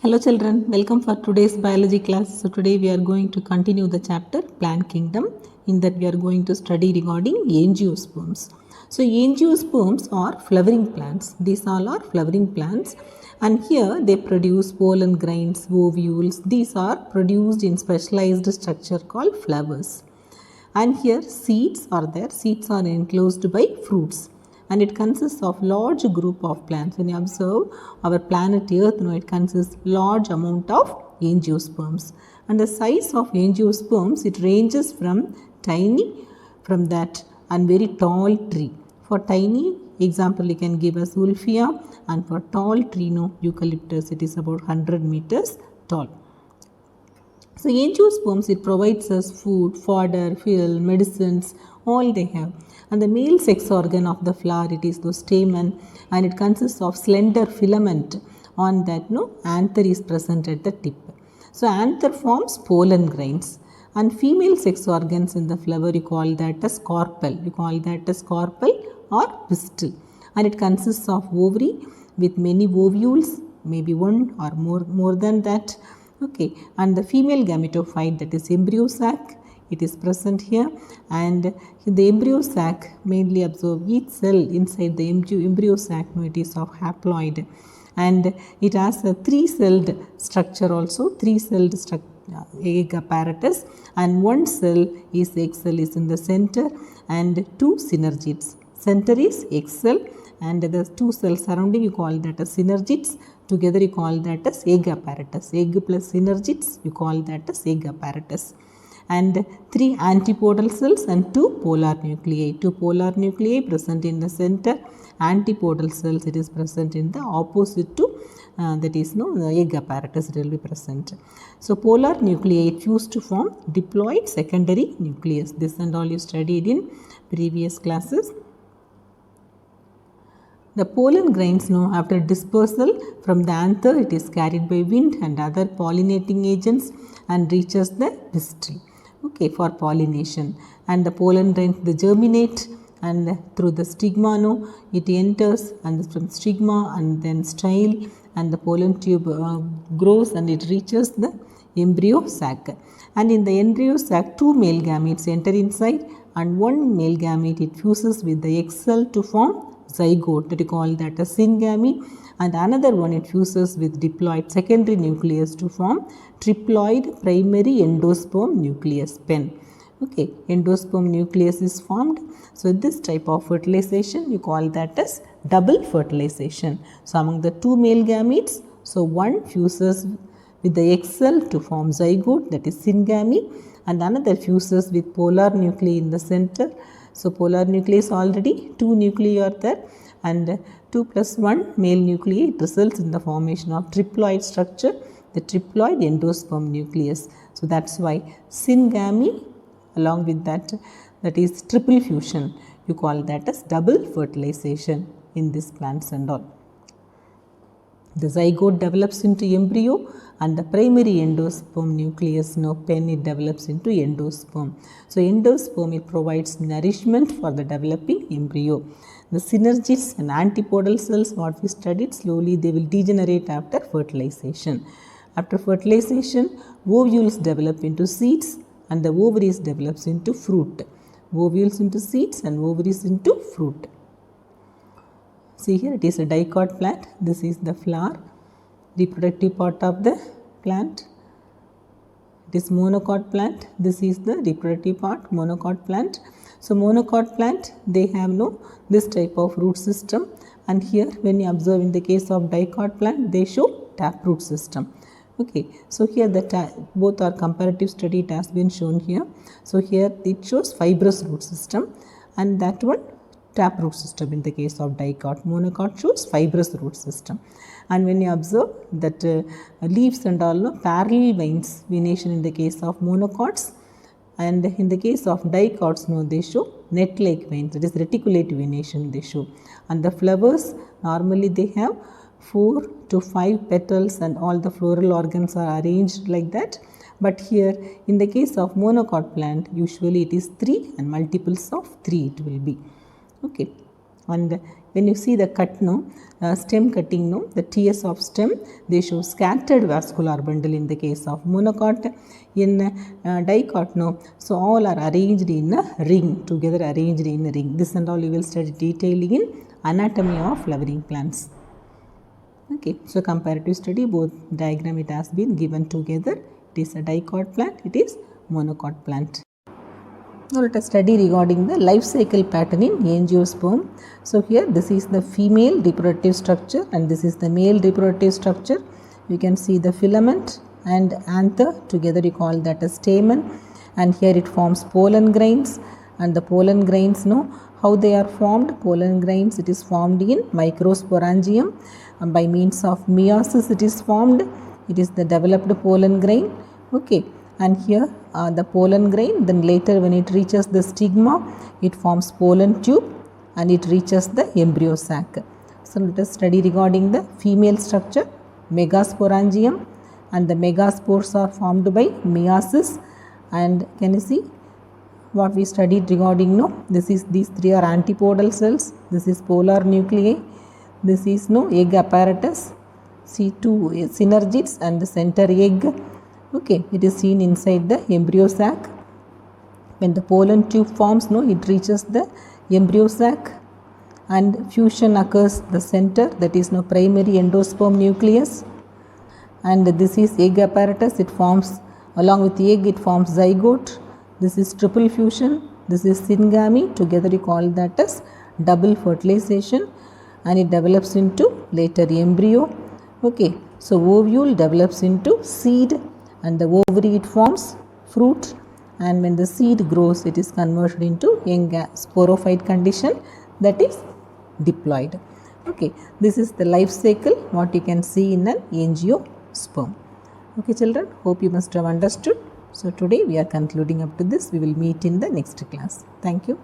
Hello children, welcome for today's biology class. So today we are going to continue the chapter Plant Kingdom. In that we are going to study regarding angiosperms. So angiosperms are flowering plants. These all are flowering plants and here they produce pollen grains, ovules. These are produced in specialized structure called flowers. And here seeds are there. Seeds are enclosed by fruits and it consists of large group of plants. When you observe our planet Earth, it consists large amount of angiosperms, and the size of angiosperms it ranges from tiny from that and very tall tree. For tiny example you can give us Wolffia, and for tall tree eucalyptus, it is about 100 meters tall. So angiosperms, it provides us food, fodder, fuel, medicines, all they have. And the male sex organ of the flower, it is the stamen, and it consists of slender filament. On that anther is present at the tip. So anther forms pollen grains. And female sex organs in the flower, you call that as carpel. You call that as carpel or pistil. And it consists of ovary with many ovules, maybe one or more than that. Okay, and the female gametophyte, that is embryo sac, it is present here, and the embryo sac mainly absorb each cell inside the embryo sac. It is of haploid and it has a three-celled structure also, three-celled egg apparatus, and one cell is egg cell is in the center and two synergids. Center is egg cell and the two cells surrounding you call that as synergids. Together you call that as egg apparatus. Egg plus synergids, you call that as egg apparatus. And three antipodal cells and two polar nuclei. Two polar nuclei present in the center. Antipodal cells, it is present in the opposite to that is the egg apparatus, it will be present. So polar nuclei fuse to form diploid secondary nucleus. This and all you studied in previous classes. The pollen grains after dispersal from the anther, it is carried by wind and other pollinating agents and reaches the pistil, okay, for pollination. And the pollen grains they germinate and through the stigma it enters, and from stigma and then style, and the pollen tube grows and it reaches the embryo sac. And in the embryo sac, two male gametes enter inside and one male gamete it fuses with the egg cell to form zygote, that you call that a syngamy, and another one it fuses with diploid secondary nucleus to form triploid primary endosperm nucleus, pen. Okay, endosperm nucleus is formed. So this type of fertilization you call that as double fertilization. So among the two male gametes, so one fuses with the egg cell to form zygote, that is syngamy, and another fuses with polar nuclei in the center. So polar nucleus already two nuclei are there, and 2 plus 1 male nuclei results in the formation of triploid structure, the triploid endosperm nucleus. So that's why syngamy along with that is triple fusion. You call that as double fertilization in these plants and all. The zygote develops into embryo and the primary endosperm nucleus pen it develops into endosperm. So endosperm it provides nourishment for the developing embryo. The synergids and antipodal cells what we studied, slowly they will degenerate after fertilization. After fertilization, ovules develop into seeds and the ovaries develops into fruit. Ovules into seeds and ovaries into fruit. See here it is a dicot plant. This is the flower, reproductive part of the plant. It is monocot plant. This is the reproductive part, monocot plant. So monocot plant they have this type of root system, and here when you observe in the case of dicot plant they show taproot system. Okay, so here both are comparative study, it has been shown here. So here it shows fibrous root system and that one taproot system in the case of dicot. Monocot shows fibrous root system. And when you observe that leaves and all parallel veins venation in the case of monocots, and in the case of dicots they show net-like veins, that is reticulate venation they show. And the flowers normally they have 4 to 5 petals and all the floral organs are arranged like that. But here in the case of monocot plant usually it is 3 and multiples of 3 it will be. Okay, And when you see the cut, stem cutting, the tiers of stem, they show scattered vascular bundle in the case of monocot. In dicot, so all are arranged in a ring, together arranged in a ring. This and all you will study detailing in anatomy of flowering plants. Okay, so comparative study, both diagram it has been given together. It is a dicot plant, it is monocot plant. Now let us study regarding the life cycle pattern in angiosperm. So here this is the female reproductive structure and this is the male reproductive structure. You can see the filament and anther, together you call that a stamen, and here it forms pollen grains, and the pollen grains, how they are formed. Pollen grains, it is formed in microsporangium, and by means of meiosis it is formed. It is the developed pollen grain. Okay, and here the pollen grain, then later when it reaches the stigma, it forms pollen tube and it reaches the embryo sac. So let us study regarding the female structure, megasporangium, and the megaspores are formed by meiosis. And can you see what we studied regarding, these three are antipodal cells, this is polar nuclei, this is egg apparatus, C2 synergids and the center egg. Okay, it is seen inside the embryo sac. When the pollen tube forms, it reaches the embryo sac and fusion occurs the center, that is primary endosperm nucleus, and this is egg apparatus. It forms, along with the egg it forms zygote. This is triple fusion, this is syngamy, together you call that as double fertilization, and it develops into later embryo. Okay, so ovule develops into seed, and the ovary it forms fruit, and when the seed grows it is converted into young sporophyte condition, that is diploid. Okay, this is the life cycle what you can see in an angiosperm. Okay children, hope you must have understood. So today we are concluding up to this. We will meet in the next class. Thank you.